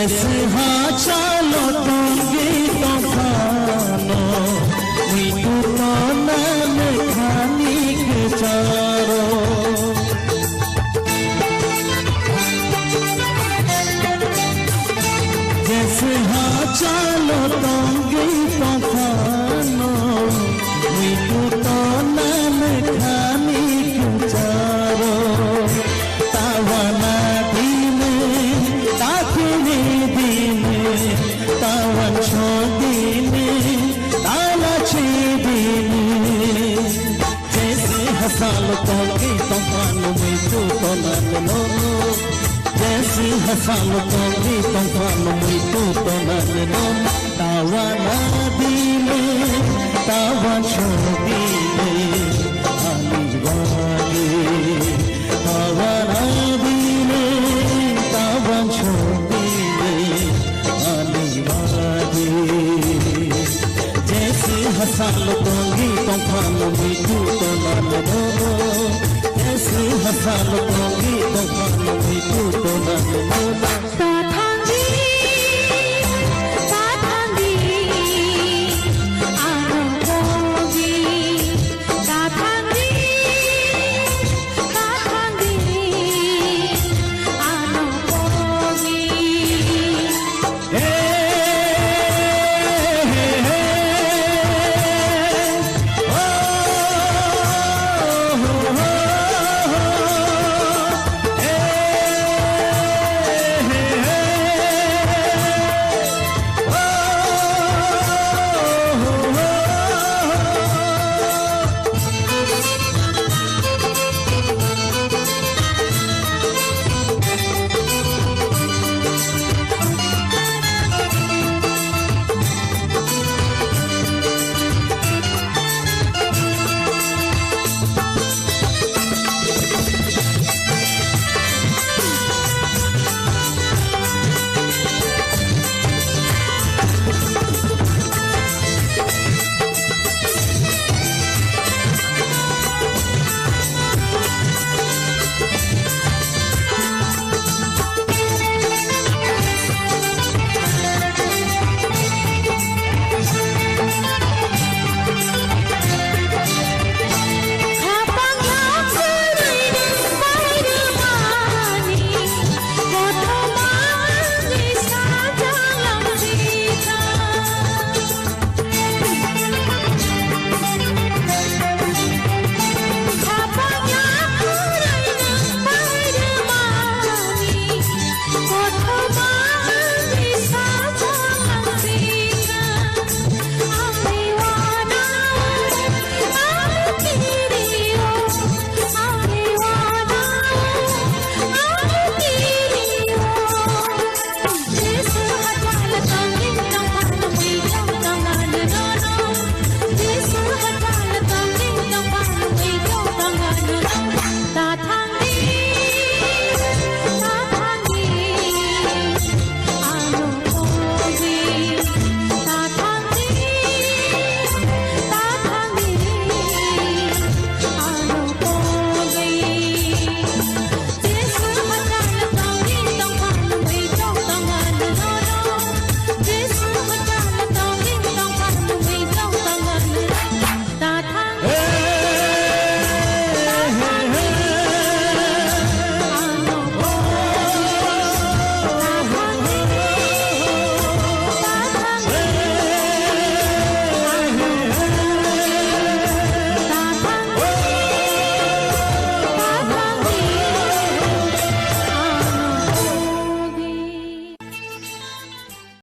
जैसे हाँ चालो तोंगे तूफानो मुई तू तो नाम खानी के चारो जैसे हाँ चालो तोंगे तूफानो मुई तू तो नाम खानी के चारो तावाना दीने ताकने दीने तावन छोड़ीने ताला छेदीने जैसे हसालो तोंगे तूफानो मुई तू तो नाम लो जैसे हसालो तोंगे तूफानो मुई तू तो नाम लो तावाना दीने तावन छोड़ीने आली वागे तावाना दीने तावन छोड़ीने आली वागे जैसे हसालो तोंगे तूफानो मुई तू तो नाम लो जैसे हसालो